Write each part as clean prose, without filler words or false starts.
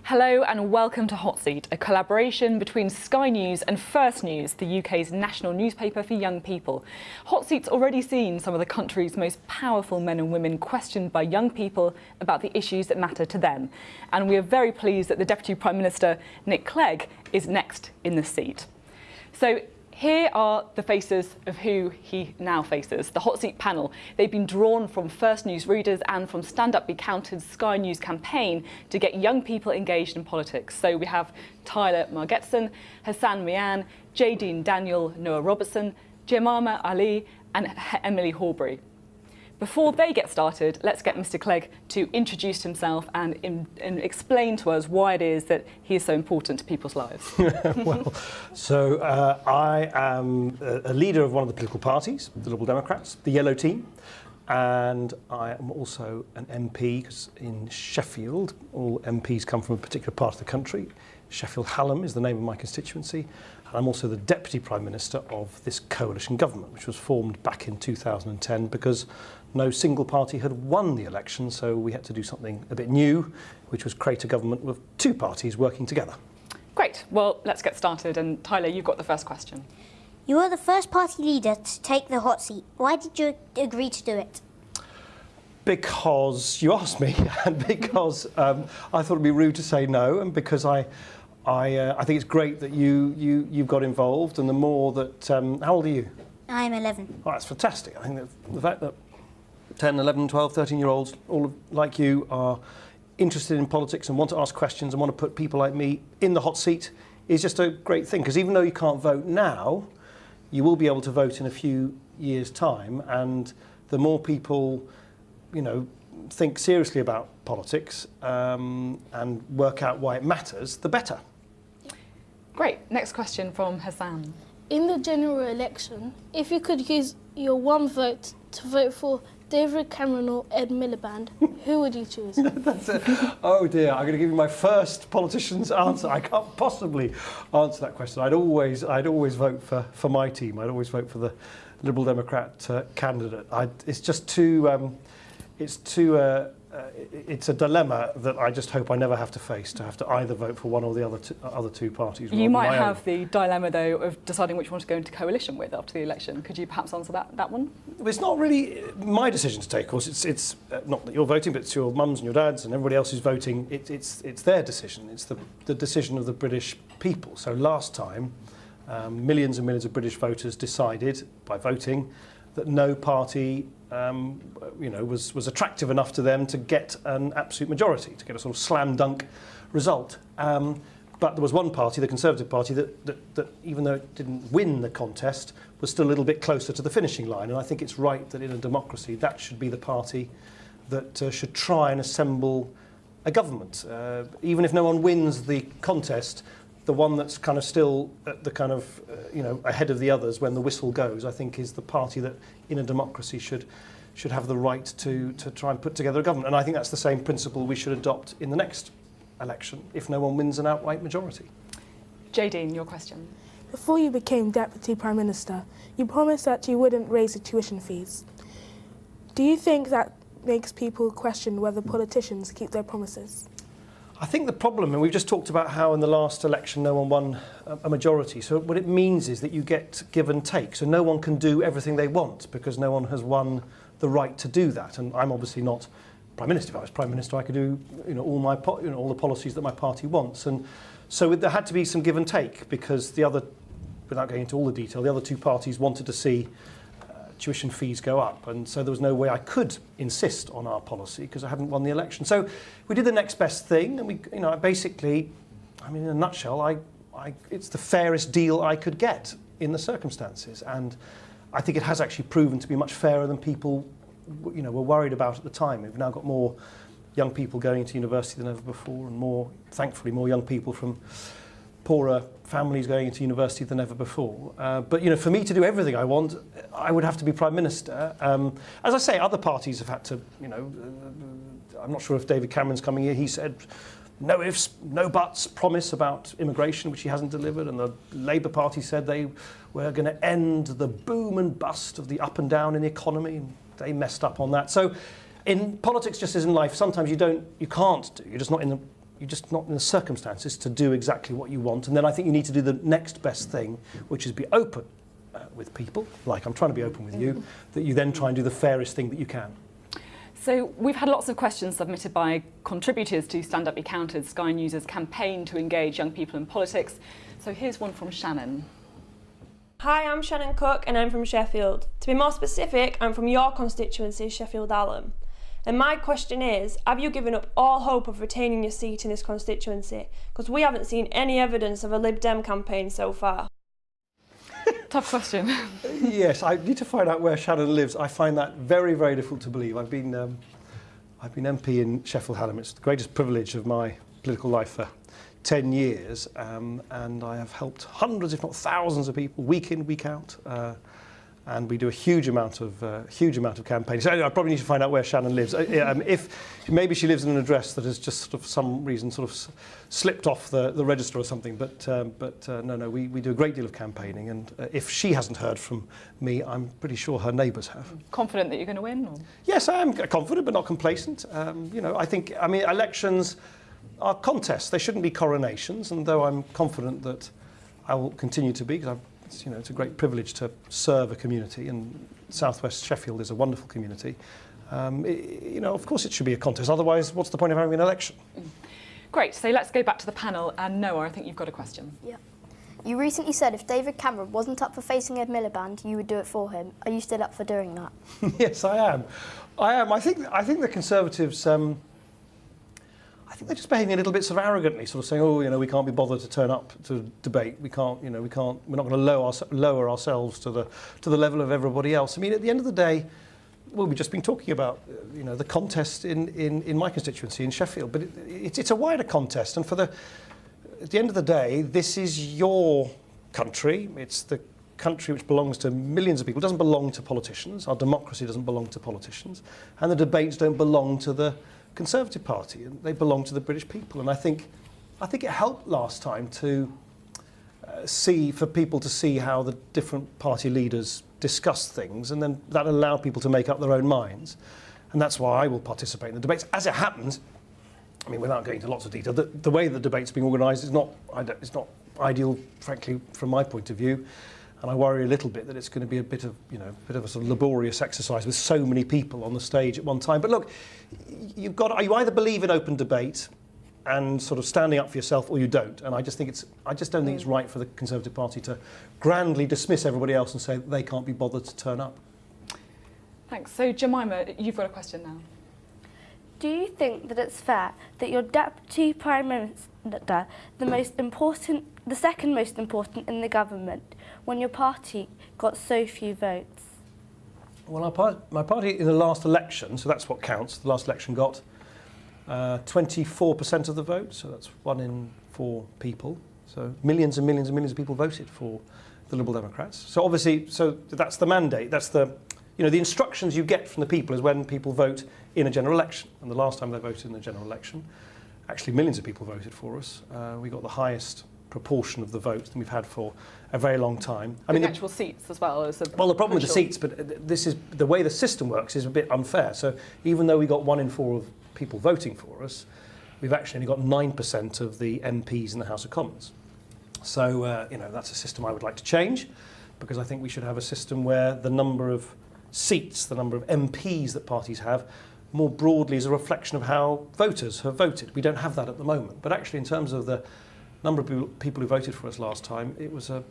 Hello and welcome to Hotseat, a collaboration between Sky News and First News, the UK's national newspaper for young people. Hotseat's already seen some of the country's most powerful men and women questioned by young people about the issues that matter to them. And we are very pleased that the Deputy Prime Minister, Nick Clegg, is next in the seat. So here are the faces of who he now faces, the Hot Seat panel. They've been drawn from First News readers and from Stand Up Be Counted Sky News campaign to get young people engaged in politics. So we have Tyler Margetson, Hassan Mian, Jadine Daniel, Noah Robertson, Jemima Ali and Emily Horbury. Before they get started, let's get Mr. Clegg to introduce himself and explain to us why it is that he is so important to people's lives. I am a leader of one of the political parties, the Liberal Democrats, the Yellow Team, and I am also an MP, because in Sheffield, all MPs come from a particular part of the country. Sheffield Hallam is the name of my constituency. And I'm also the Deputy Prime Minister of this coalition government, which was formed back in 2010 because no single party had won the election, so we had to do something a bit new, which was create a government with two parties working together. Great. Well, let's get started. And Tyler, you've got the first question. You were the first party leader to take the hot seat. Why did you agree to do it? Because you asked me, and because I thought it'd be rude to say no, and because I think it's great that you've got involved, and the more that... how old are you? I'm 11. Oh, that's fantastic. I think that the fact that 10, 11, 12, 13-year-olds, like you, are interested in politics and want to ask questions and want to put people like me in the hot seat is just a great thing. Because even though you can't vote now, you will be able to vote in a few years' time. And the more people, think seriously about politics and work out why it matters, the better. Great. Next question from Hassan. In the general election, if you could use your one vote to vote for David Cameron or Ed Miliband, who would you choose? That's it. Oh dear, I'm going to give you my first politician's answer. I can't possibly answer that question. I'd always vote for my team. I'd always vote for the Liberal Democrat candidate. It's just too... it's a dilemma that I just hope I never have to face, to have to either vote for one or the other two parties. You might have the dilemma, though, of deciding which one to go into coalition with after the election. Could you perhaps answer that one? It's not really my decision to take, of course. It's not that you're voting, but it's your mums and your dads and everybody else who's voting. It's their decision. It's the decision of the British people. So last time, millions and millions of British voters decided, by voting, that no party was attractive enough to them to get an absolute majority, to get a sort of slam dunk result. But there was one party, the Conservative Party, that even though it didn't win the contest, was still a little bit closer to the finishing line. And I think it's right that in a democracy, that should be the party that should try and assemble a government. Even if no one wins the contest, the one that's kind of still at the kind of, ahead of the others when the whistle goes, I think is the party that in a democracy should have the right to try and put together a government. And I think that's the same principle we should adopt in the next election if no one wins an outright majority. Jadine, your question. Before you became Deputy Prime Minister, you promised that you wouldn't raise the tuition fees. Do you think that makes people question whether politicians keep their promises? I think the problem, and we've just talked about how in the last election no one won a majority, so what it means is that you get give and take, so no one can do everything they want because no one has won the right to do that. And I'm obviously not Prime Minister. If I was Prime Minister, I could do all the policies that my party wants. And so there had to be some give and take because the other, without going into all the detail, the other two parties wanted to see tuition fees go up, and so there was no way I could insist on our policy because I hadn't won the election. So we did the next best thing, and we, basically, in a nutshell, it's the fairest deal I could get in the circumstances, and I think it has actually proven to be much fairer than people, were worried about at the time. We've now got more young people going to university than ever before, and thankfully, more young people from poorer families going into university than ever before. But for me to do everything I want, I would have to be Prime Minister. As I say, other parties have had to, I'm not sure if David Cameron's coming here. He said no ifs, no buts, promise about immigration, which he hasn't delivered. And the Labour Party said they were going to end the boom and bust of the up and down in the economy. And they messed up on that. So in politics, just as in life, sometimes you can't do. You're just not in the you're just not in the circumstances to do exactly what you want. And then I think you need to do the next best thing, which is be open with people, like I'm trying to be open with you, that you then try and do the fairest thing that you can. So we've had lots of questions submitted by contributors to Stand Up Be Counted, Sky News' campaign to engage young people in politics. So here's one from Shannon. Hi, I'm Shannon Cook and I'm from Sheffield. To be more specific, I'm from your constituency, Sheffield Hallam. And my question is, have you given up all hope of retaining your seat in this constituency? Because we haven't seen any evidence of a Lib Dem campaign so far. Tough question. Yes, I need to find out where Shannon lives. I find that very, very difficult to believe. I've been MP in Sheffield Hallam. It's the greatest privilege of my political life for 10 years, and I have helped hundreds, if not thousands, of people week in, week out. And we do a huge amount of campaigning. So I probably need to find out where Shannon lives. If maybe she lives in an address that has just sort of some reason sort of slipped off the register or something. But no, we do a great deal of campaigning. And if she hasn't heard from me, I'm pretty sure her neighbours have. Confident that you're going to win? Or? Yes, I am confident, but not complacent. I mean, elections are contests. They shouldn't be coronations. And though I'm confident that I will continue to be, because it's a great privilege to serve a community, and South West Sheffield is a wonderful community. Of course it should be a contest. Otherwise, what's the point of having an election? Great. So let's go back to the panel. And Noah, I think you've got a question. Yeah. You recently said if David Cameron wasn't up for facing Ed Miliband, you would do it for him. Are you still up for doing that? Yes, I am. I think the Conservatives. I think they're just behaving a little bit sort of arrogantly, sort of saying, we can't be bothered to turn up to debate. We're not going to lower ourselves to the level of everybody else. I mean, at the end of the day, we've just been talking about, the contest in my constituency in Sheffield, but it's a wider contest. And at the end of the day, this is your country. It's the country which belongs to millions of people. It doesn't belong to politicians. Our democracy doesn't belong to politicians. And the debates don't belong to the Conservative Party, and they belong to the British people. And I think it helped last time to for people to see how the different party leaders discuss things, and then that allowed people to make up their own minds. And that's why I will participate in the debates. As it happens, I mean, without going into lots of detail, the way the debate's being organised is not ideal, frankly, from my point of view. And I worry a little bit that it's going to be a bit of a sort of laborious exercise with so many people on the stage at one time. But look, you either believe in open debate and sort of standing up for yourself, or you don't. And I just don't think it's right for the Conservative Party to grandly dismiss everybody else and say that they can't be bothered to turn up. Thanks. So Jemima, you've got a question now. Do you think that it's fair that your Deputy Prime Minister, the second most important in the government, when your party got so few votes? Well, my party in the last election, so that's what counts, the last election got 24% of the vote, so that's 1 in 4 people. So millions and millions and millions of people voted for the Liberal Democrats. So obviously, that's the mandate, that's the instructions you get from the people is when people vote in a general election. And the last time they voted in the general election, actually millions of people voted for us. We got the highest proportion of the vote than we've had for a very long time. I mean, the actual seats as well. The problem with the seats, but this is the way the system works is a bit unfair. So even though we got 1 in 4 of people voting for us, we've actually only got 9% of the MPs in the House of Commons. So that's a system I would like to change, because I think we should have a system where the number of seats, the number of MPs that parties have, more broadly is a reflection of how voters have voted. We don't have that at the moment, but actually in terms of the number of people who voted for us last time, it was a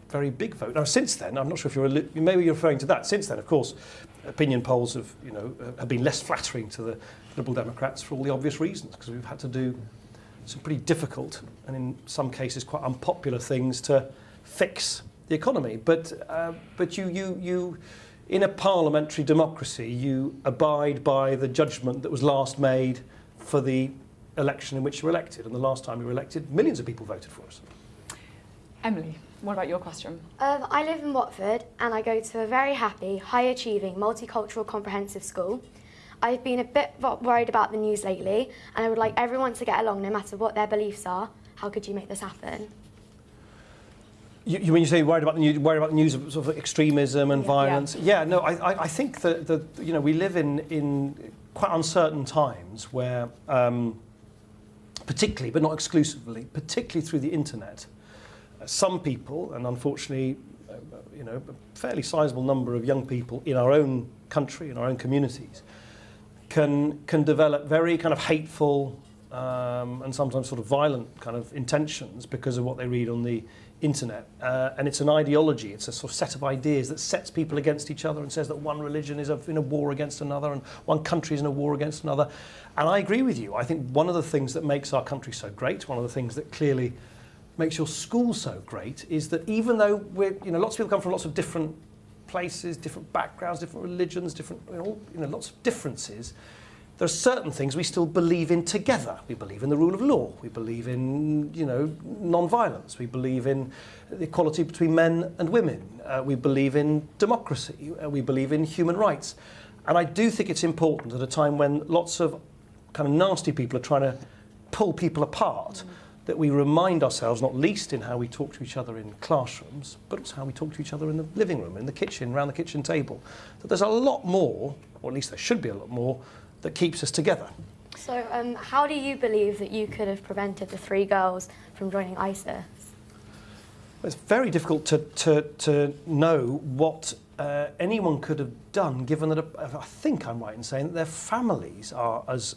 very big vote. Now since then, I'm not sure if maybe you're referring to that. Since then, of course, opinion polls have been less flattering to the Liberal Democrats for all the obvious reasons, because we've had to do some pretty difficult and in some cases quite unpopular things to fix the economy. But you in a parliamentary democracy, you abide by the judgment that was last made for the election in which you were elected. And the last time you were elected, millions of people voted for us. Emily, what about your question? I live in Watford and I go to a very happy, high-achieving, multicultural comprehensive school. I've been a bit worried about the news lately, and I would like everyone to get along no matter what their beliefs are. How could you make this happen? When you say worried about the news of sort of extremism and violence, no, I think that we live in quite uncertain times where particularly, but not exclusively, particularly through the internet. Some people, and unfortunately, a fairly sizable number of young people in our own country, in our own communities, can develop very kind of hateful and sometimes sort of violent kind of intentions because of what they read on the internet. And it's an ideology, it's a sort of set of ideas that sets people against each other and says that one religion is in a war against another and one country is in a war against another. And I agree with you. I think one of the things that makes our country so great, one of the things that clearly makes your school so great, is that even though lots of people come from lots of different places, different backgrounds, different religions, different, lots of differences, there are certain things we still believe in together. We believe in the rule of law. We believe in, non-violence. We believe in the equality between men and women. We believe in democracy. We believe in human rights. And I do think it's important at a time when lots of kind of nasty people are trying to pull people apart, that we remind ourselves, not least in how we talk to each other in classrooms, but also how we talk to each other in the living room, in the kitchen, around the kitchen table, that there's a lot more, or at least there should be a lot more, that keeps us together. So how do you believe that you could have prevented the 3 girls from joining ISIS? It's very difficult to know what anyone could have done, given that I think I'm right in saying that their families are as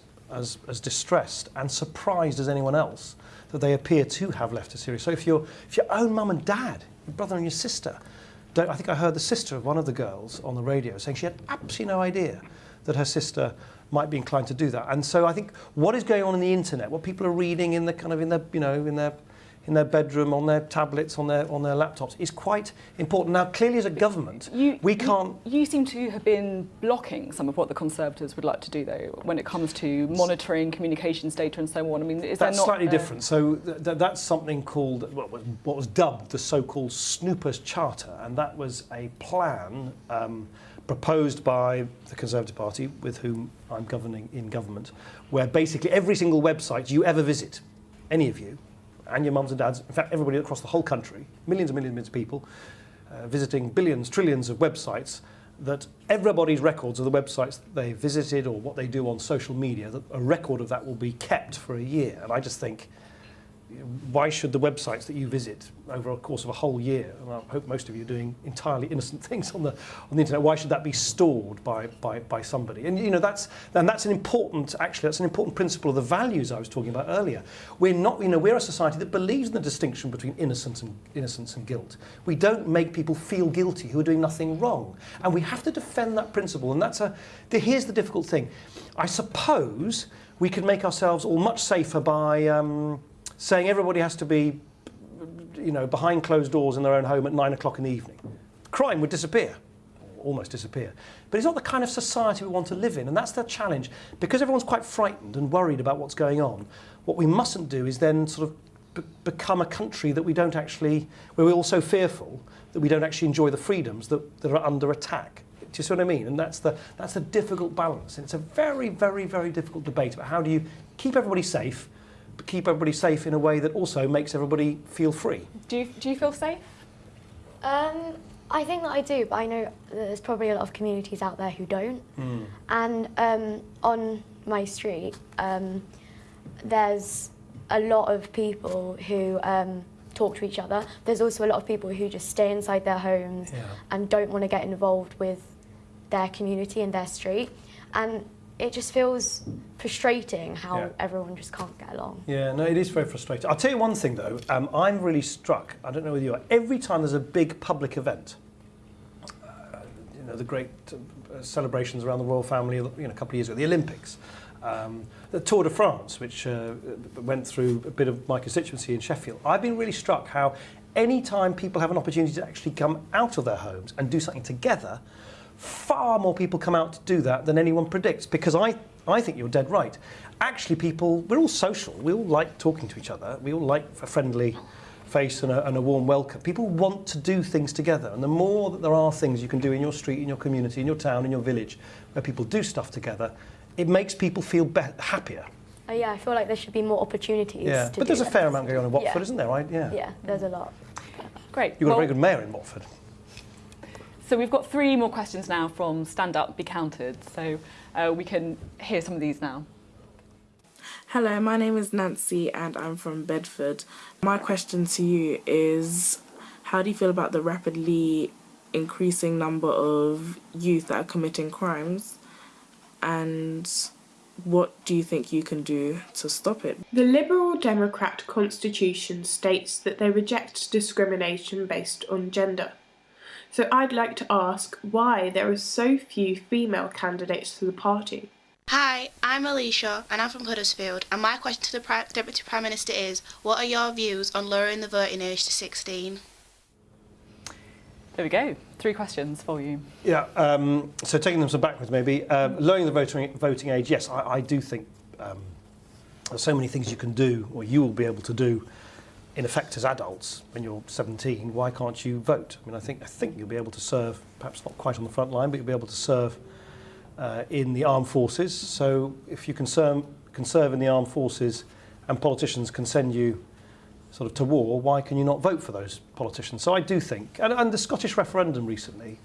distressed and surprised as anyone else that they appear to have left Syria. So if your own mum and dad, your brother and your sister, I think I heard the sister of one of the girls on the radio saying she had absolutely no idea that her sister might be inclined to do that. And so I think what is going on in the internet, what people are reading in their bedroom, on their tablets, on their laptops, is quite important. Now, clearly as a government, we can't... You seem to have been blocking some of what the Conservatives would like to do, though, when it comes to monitoring communications data and so on. I mean, is that not... That's slightly different. So that's something called, what was dubbed the so-called Snoopers Charter, and that was a plan proposed by the Conservative Party, with whom I'm governing in government, where basically every single website you ever visit, any of you, and your mums and dads, in fact everybody across the whole country, millions and millions of people, visiting billions, trillions of websites, that everybody's records of the websites that they visited or what they do on social media, that a record of that will be kept for a year. And I just think, why should the websites that you visit over a course of a whole year, and I hope most of you are doing entirely innocent things on the internet, why should that be stored by somebody? And that's an important principle of the values I was talking about earlier. We're a society that believes in the distinction between innocence and guilt. We don't make people feel guilty who are doing nothing wrong, and we have to defend that principle. And here's the difficult thing. I suppose we could make ourselves all much safer by saying everybody has to be, behind closed doors in their own home at 9 o'clock in the evening. Crime would disappear, almost disappear. But it's not the kind of society we want to live in, and that's the challenge. Because everyone's quite frightened and worried about what's going on, what we mustn't do is then sort of become a country that where we're all so fearful that we don't actually enjoy the freedoms that are under attack. Do you see what I mean? And that's the difficult balance. And it's a very, very, very difficult debate about how do you keep everybody safe, but keep everybody safe in a way that also makes everybody feel free. Do you feel safe? I think that I do, but I know that there's probably a lot of communities out there who don't. And on my street, there's a lot of people who talk to each other. There's also a lot of people who just stay inside their homes and don't want to get involved with their community and their street. And it just feels frustrating how everyone just can't get along. Yeah, no, it is very frustrating. I'll tell you one thing, though. I'm really struck, I don't know whether you are, every time there's a big public event, the great celebrations around the royal family, a couple of years ago, the Olympics, the Tour de France, which went through a bit of my constituency in Sheffield, I've been really struck how any time people have an opportunity to actually come out of their homes and do something together, far more people come out to do that than anyone predicts, because I think you're dead right. Actually, we're all social. We all like talking to each other. We all like a friendly face and a warm welcome. People want to do things together, and the more that there are things you can do in your street, in your community, in your town, in your village, where people do stuff together, it makes people feel happier. Yeah, I feel like there should be more opportunities. Yeah, but there's a fair amount going on in Watford, isn't there? Right? Yeah, there's a lot. Great. You've got a very good mayor in Watford. So we've got 3 more questions now from Stand Up, Be Counted. So we can hear some of these now. Hello, my name is Nancy and I'm from Bedford. My question to you is, how do you feel about the rapidly increasing number of youth that are committing crimes, and what do you think you can do to stop it? The Liberal Democrat Constitution states that they reject discrimination based on gender. So I'd like to ask why there are so few female candidates to the party. Hi, I'm Alicia and I'm from Huddersfield, and my question to the Deputy Prime Minister is, what are your views on lowering the voting age to 16? There we go. 3 questions for you. Yeah, so taking them some backwards maybe. Lowering the voting age, yes, I do think there's so many things you can do, or you will be able to do, in effect as adults when you're 17. Why can't you vote? I mean, I think you'll be able to serve, perhaps not quite on the front line, but you'll be able to serve in the armed forces. So if you can serve in the armed forces and politicians can send you sort of to war, why can you not vote for those politicians? So I do think, and the Scottish referendum recently,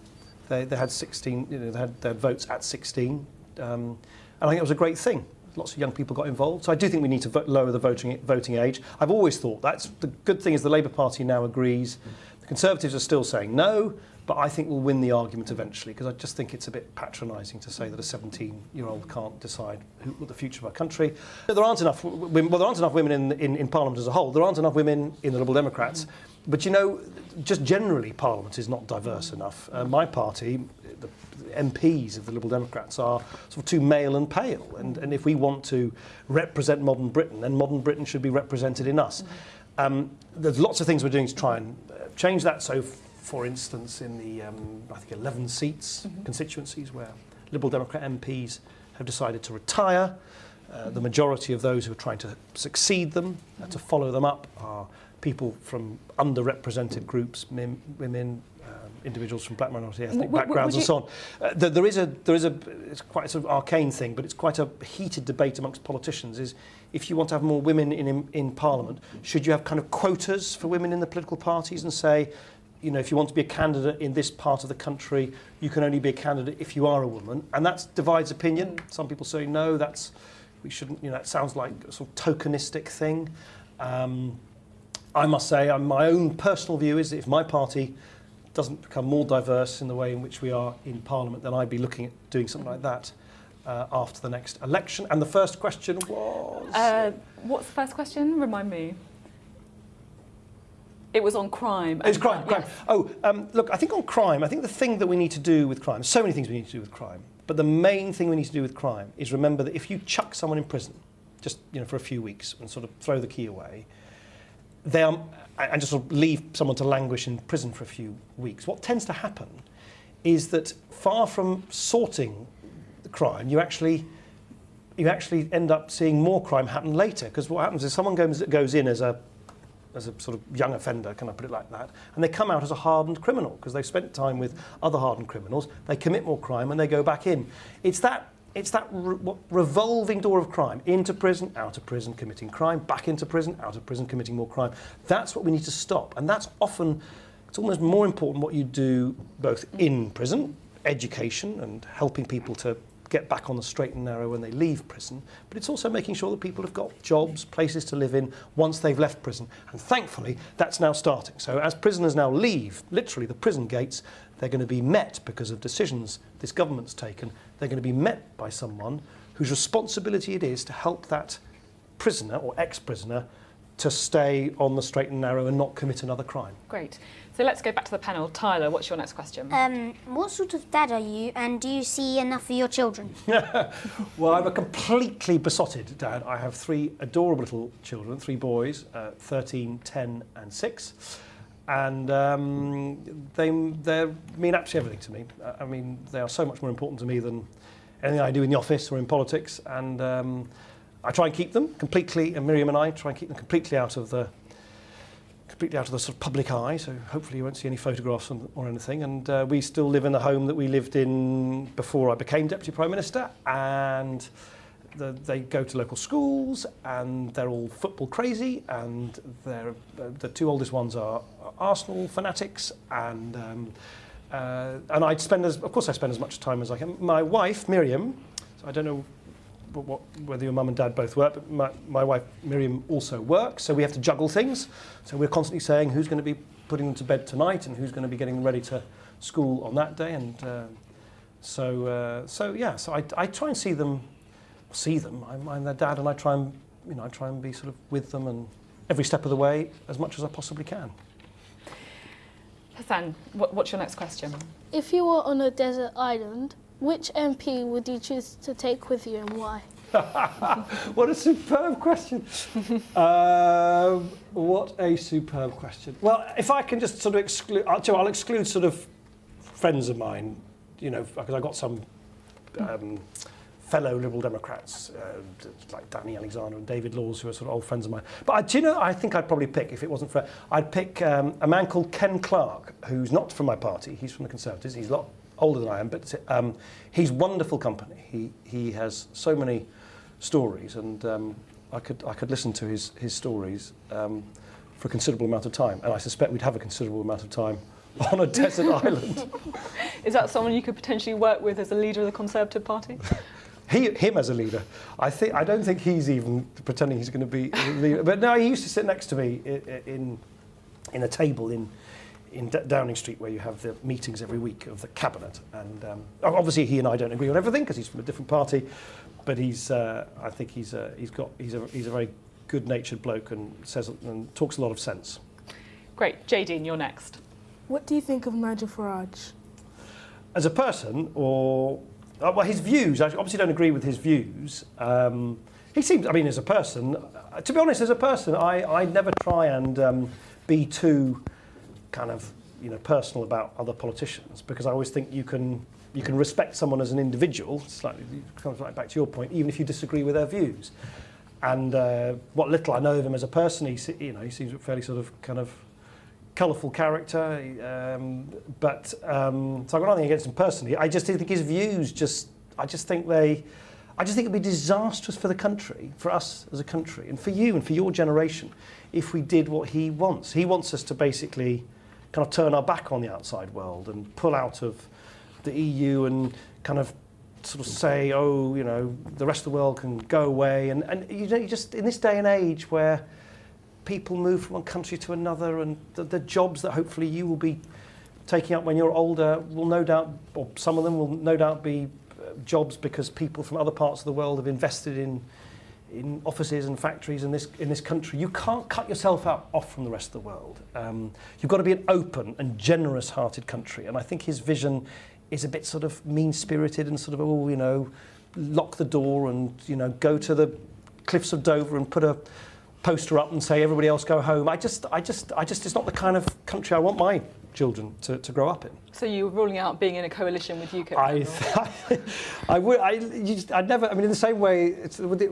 they had 16, they had votes at 16, and I think it was a great thing. Lots of young people got involved. So I do think we need to lower the voting age. I've always thought that's the good thing is the Labour Party now agrees. The Conservatives are still saying no, but I think we'll win the argument eventually, because I just think it's a bit patronising to say that a 17-year-old can't decide what the future of our country. There aren't enough women, well, there aren't enough women in Parliament as a whole. There aren't enough women in the Liberal Democrats. But you know, just generally Parliament is not diverse enough. My party, the MPs of the Liberal Democrats are sort of too male and pale. And if we want to represent modern Britain, then modern Britain should be represented in us. There's lots of things we're doing to try and change that. So, for instance, in the, I think, 11 seats, constituencies where Liberal Democrat MPs have decided to retire, the majority of those who are trying to succeed them, to follow them up, are people from underrepresented groups, women, individuals from black minority ethnic backgrounds and so on. There is a, it's quite a sort of arcane thing, but it's quite a heated debate amongst politicians, is if you want to have more women in Parliament, should you have kind of quotas for women in the political parties and say, you know, if you want to be a candidate in this part of the country, you can only be a candidate if you are a woman, and that divides opinion. Some people say, no, we shouldn't, you know, that sounds like a sort of tokenistic thing. I must say, my own personal view is that if my party doesn't become more diverse in the way in which we are in Parliament, then I'd be looking at doing something like that after the next election. And the first question was... what's the first question? Remind me. It was on crime. It's crime. Yes. Oh, look, I think on crime, I think the thing that we need to do with crime, so many things we need to do with crime, but the main thing we need to do with crime is remember that if you chuck someone in prison, just, you know, for a few weeks and sort of throw the key away, and just sort of leave someone to languish in prison for a few weeks, what tends to happen is that far from sorting the crime, you actually end up seeing more crime happen later. Because what happens is someone goes in as a sort of young offender, can I put it like that, and they come out as a hardened criminal because they've spent time with other hardened criminals, they commit more crime and they go back in. It's that revolving door of crime, into prison, out of prison, committing crime, back into prison, out of prison, committing more crime. That's what we need to stop. And that's often, it's almost more important what you do both in prison, education and helping people to get back on the straight and narrow when they leave prison, but it's also making sure that people have got jobs, places to live in once they've left prison. And thankfully, that's now starting. So as prisoners now leave, literally the prison gates, they're going to be met, because of decisions this government's taken, they're going to be met by someone whose responsibility it is to help that prisoner or ex-prisoner to stay on the straight and narrow and not commit another crime. Great. So let's go back to the panel. Tyler, what's your next question? What sort of dad are you, and do you see enough for your children? Well, I'm a completely besotted dad. I have 3 adorable little children, 3 boys, 13, 10 and 6. And they mean absolutely everything to me. I mean, they are so much more important to me than anything I do in the office or in politics. And I try and keep them completely, and Miriam and I try and keep them completely out of the sort of public eye, so hopefully you won't see any photographs or anything. And we still live in the home that we lived in before I became Deputy Prime Minister, and they go to local schools, and they're all football crazy, and the 2 oldest ones are Arsenal fanatics, and I spend as much time as I can. My wife, Miriam, so I don't know whether your mum and dad both work, but my wife Miriam also works, so we have to juggle things. So we're constantly saying who's going to be putting them to bed tonight and who's going to be getting them ready to school on that day. And so I try and see them. I'm their dad, and I try and be sort of with them and every step of the way as much as I possibly can. Hassan, what's your next question? If you were on a desert island, which MP would you choose to take with you and why? What a superb question. What a superb question. Well, if I can just sort of exclude, I'll exclude sort of friends of mine, because I've got some fellow Liberal Democrats, like Danny Alexander and David Laws, who are sort of old friends of mine. But I think I'd probably pick, if it wasn't for, I'd pick a man called Ken Clarke, who's not from my party. He's from the Conservatives. He's a lot older than I am, but he's wonderful company. He has so many stories, and I could listen to his stories for a considerable amount of time, and I suspect we'd have a considerable amount of time on a desert island. Is that someone you could potentially work with as a leader of the Conservative Party? Him as a leader. I don't think he's even pretending he's going to be a leader. But no, he used to sit next to me in a table in Downing Street, where you have the meetings every week of the cabinet. And obviously he and I don't agree on everything because he's from a different party. But I think he's a very good-natured bloke and talks a lot of sense. Great, Jadine, you're next. What do you think of Nigel Farage? As a person, or well, his views, I obviously don't agree with his views. He seems, as a person, to be honest, I never try and be too kind of personal about other politicians, because I always think you can respect someone as an individual, slightly comes right back to your point, even if you disagree with their views. And what little I know of him as a person, he seems a fairly sort of kind of colourful character, so I've got nothing against him personally. I just think his views I just think it'd be disastrous for the country, for us as a country, and for you and for your generation, if we did what he wants. He wants us to basically kind of turn our back on the outside world and pull out of the EU and kind of sort of say, the rest of the world can go away. And you just in this day and age where people move from one country to another, and the jobs that hopefully you will be taking up when you're older will no doubt, or some of them will no doubt be jobs because people from other parts of the world have invested in offices and factories in this country. You can't cut yourself off from the rest of the world. You've got to be an open and generous-hearted country, and I think his vision is a bit sort of mean-spirited and sort of, lock the door and, go to the cliffs of Dover and put a poster up and say everybody else go home. I just it's not the kind of country I want my children to grow up in. So you're ruling out being in a coalition with UKIP? I'd never. In the same way,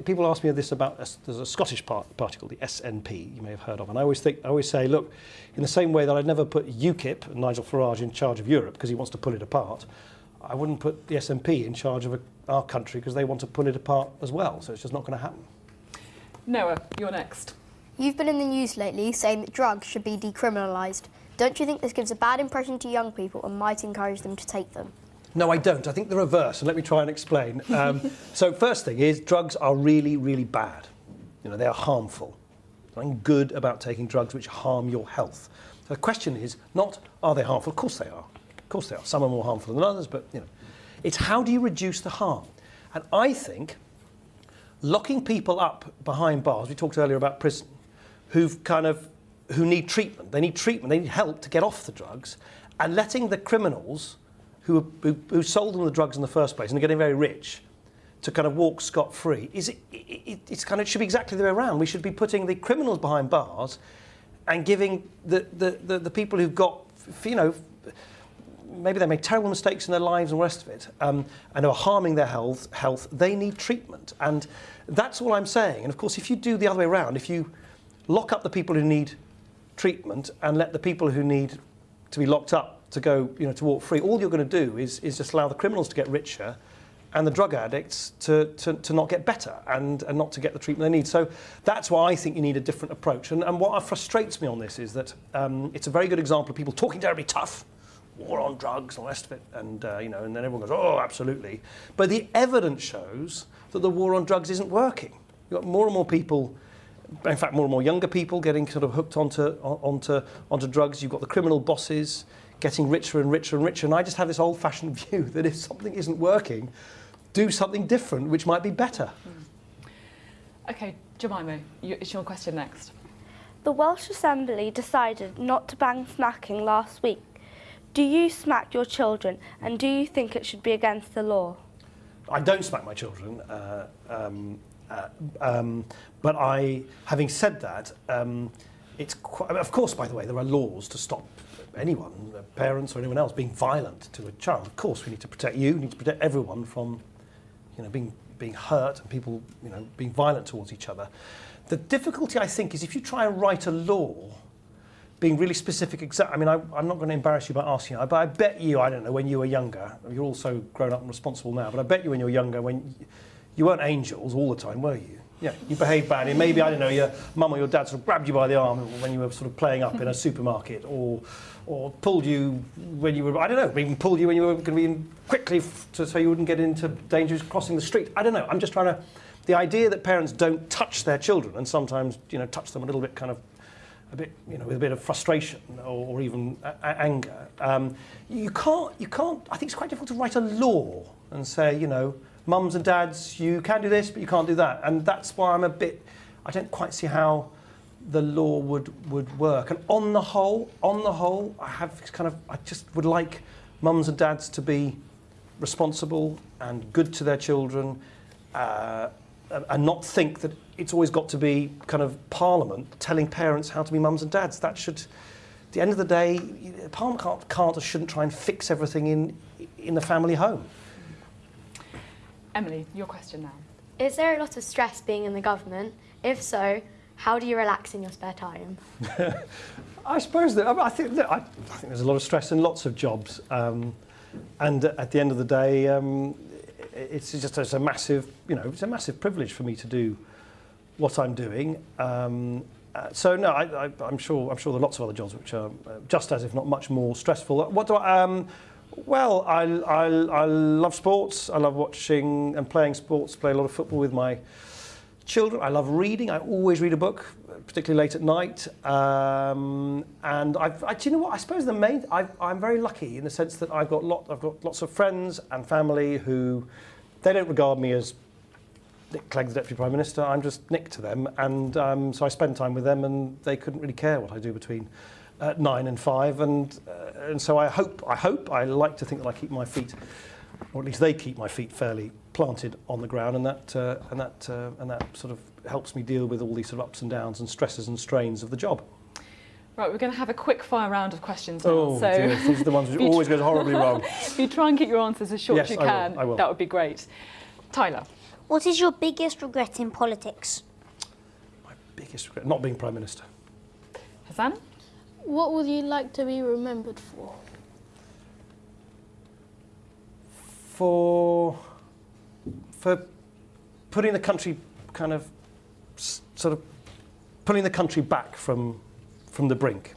people ask me this about. There's a Scottish party called the SNP. You may have heard of, and I always say, look, in the same way that I'd never put UKIP and Nigel Farage in charge of Europe because he wants to pull it apart, I wouldn't put the SNP in charge of our country because they want to pull it apart as well. So it's just not going to happen. Noah, you're next. You've been in the news lately saying that drugs should be decriminalised. Don't you think this gives a bad impression to young people and might encourage them to take them? No, I don't. I think the reverse, and let me try and explain. So first thing is, drugs are really, really bad. They are harmful. There's nothing good about taking drugs which harm your health. So the question is not, are they harmful? Of course they are. Of course they are. Some are more harmful than others, but, it's how do you reduce the harm? And I think locking people up behind bars, we talked earlier about prison, who need treatment. They need treatment. They need help to get off the drugs, and letting the criminals who sold them the drugs in the first place and are getting very rich to kind of walk scot-free it should be exactly the way around. We should be putting the criminals behind bars and giving the people who've got, maybe they made terrible mistakes in their lives and the rest of it, and who are harming their health, they need treatment. And that's all I'm saying. And of course, if you do the other way around, if you lock up the people who need treatment and let the people who need to be locked up to go, to walk free, all you're going to do is just allow the criminals to get richer and the drug addicts to not get better and not to get the treatment they need. So that's why I think you need a different approach. And what frustrates me on this is that it's a very good example of people talking terribly tough war on drugs and all the rest of it, and you know, and then everyone goes, oh, absolutely. But the evidence shows that the war on drugs isn't working. You've got more and more people, in fact, more and more younger people getting sort of hooked onto drugs. You've got the criminal bosses getting richer and richer and richer. And I just have this old-fashioned view that if something isn't working, do something different, which might be better. OK, Jemima, it's your question next. The Welsh Assembly decided not to ban smacking last week. Do you smack your children, and do you think it should be against the law? I don't smack my children, but having said that, it's quite, of course, by the way, there are laws to stop anyone, parents or anyone else, being violent to a child. Of course, we need to protect you, we need to protect everyone from, you know, being hurt and people, you know, being violent towards each other. The difficulty, I think, is if you try and write a law being really specific, I mean, I'm not going to embarrass you by asking you, but I bet you, I don't know, when you were younger, you're all so grown up and responsible now, but I bet you when you were younger, when you weren't angels all the time, were you? Yeah, you behaved badly. Maybe, I don't know, your mum or your dad sort of grabbed you by the arm when you were sort of playing up in a supermarket, or pulled you when you were, I don't know, even pulled you when you were going to be in quickly so you wouldn't get into danger of crossing the street. I don't know. I'm just trying to... The idea that parents don't touch their children, and sometimes, you know, touch them a little bit kind of, a bit, you know, with a bit of frustration or even anger. You can't, I think it's quite difficult to write a law and say, you know, mums and dads, you can do this, but you can't do that. And that's why I don't quite see how the law would work. And on the whole, I just would like mums and dads to be responsible and good to their children, and not think that it's always got to be kind of Parliament telling parents how to be mums and dads. That should, at the end of the day, Parliament can't or shouldn't try and fix everything in the family home. Emily, your question now. Is there a lot of stress being in the government? If so, how do you relax in your spare time? I suppose that I think there's a lot of stress in lots of jobs, and at the end of the day, it's a massive, you know, it's a massive privilege for me to do what I'm doing. So no, I'm sure there are lots of other jobs which are just as, if not much more stressful. What do I? Well, I love sports. I love watching and playing sports. Play a lot of football with my children. I love reading. I always read a book, particularly late at night. And do you know what? I suppose I'm very lucky in the sense that I've got lots of friends and family who they don't regard me as Nick Clegg, the Deputy Prime Minister. I'm just Nick to them, and so I spend time with them, and they couldn't really care what I do between 9 and 5, and so I like to think that I keep my feet, or at least they keep my feet fairly planted on the ground, and that sort of helps me deal with all these sort of ups and downs and stresses and strains of the job. Right, we're going to have a quick fire round of questions now. Oh, so dear. These are the ones which always goes horribly wrong. If you try and keep your answers as short as you can, I will. That would be great. Tyler. What is your biggest regret in politics? My biggest regret? Not being Prime Minister. Hassan? What would you like to be remembered for? For putting the country kind of sort of pulling the country back from the brink.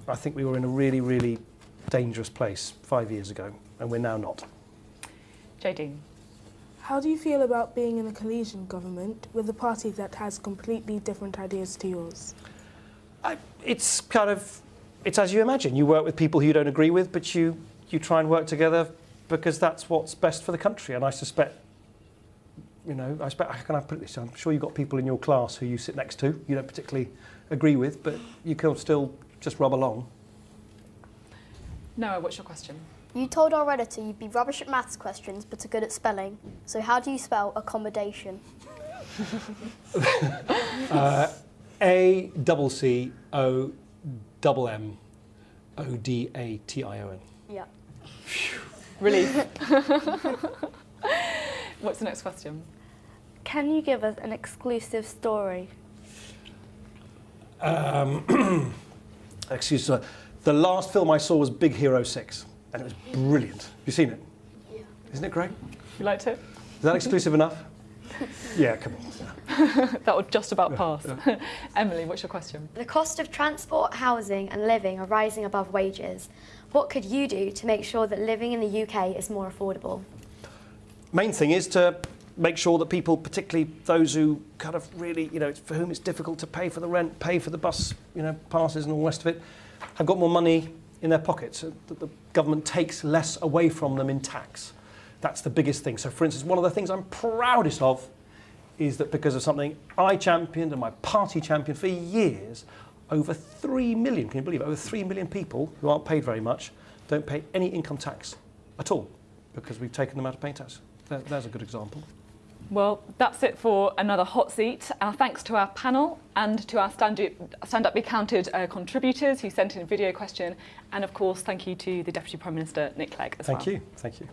I think we were in a really, really dangerous place 5 years ago, and we're now not. JD. How do you feel about being in a coalition government with a party that has completely different ideas to yours? It's as you imagine. You work with people who you don't agree with, but you try and work together because that's what's best for the country. And I suspect, how can I put it this? I'm sure you've got people in your class who you sit next to, you don't particularly agree with, but you can still just rub along. Noah, what's your question? You told our editor you'd be rubbish at maths questions but are good at spelling. So how do you spell accommodation? ACCOMMODATION. Yeah. Relief. What's the next question? Can you give us an exclusive story? Excuse me. The last film I saw was Big Hero 6, and it was brilliant. Have you seen it? Yeah. Isn't it great? You liked it? Is that exclusive enough? Yeah, come on. That would just about pass. Emily, what's your question? The cost of transport, housing and living are rising above wages. What could you do to make sure that living in the UK is more affordable? Main thing is to make sure that people, particularly those who kind of really, for whom it's difficult to pay for the rent, pay for the bus, passes and all the rest of it, have got more money in their pockets, so that the government takes less away from them in tax. That's the biggest thing. So, for instance, one of the things I'm proudest of is that because of something I championed and my party championed for years, over 3 million, can you believe it, over 3 million people who aren't paid very much don't pay any income tax at all because we've taken them out of paying tax. There's a good example. Well, that's it for another Hot Seat. Our thanks to our panel and to our Stand Up Be Counted contributors who sent in a video question. And of course, thank you to the Deputy Prime Minister, Nick Clegg, as well. Thank you.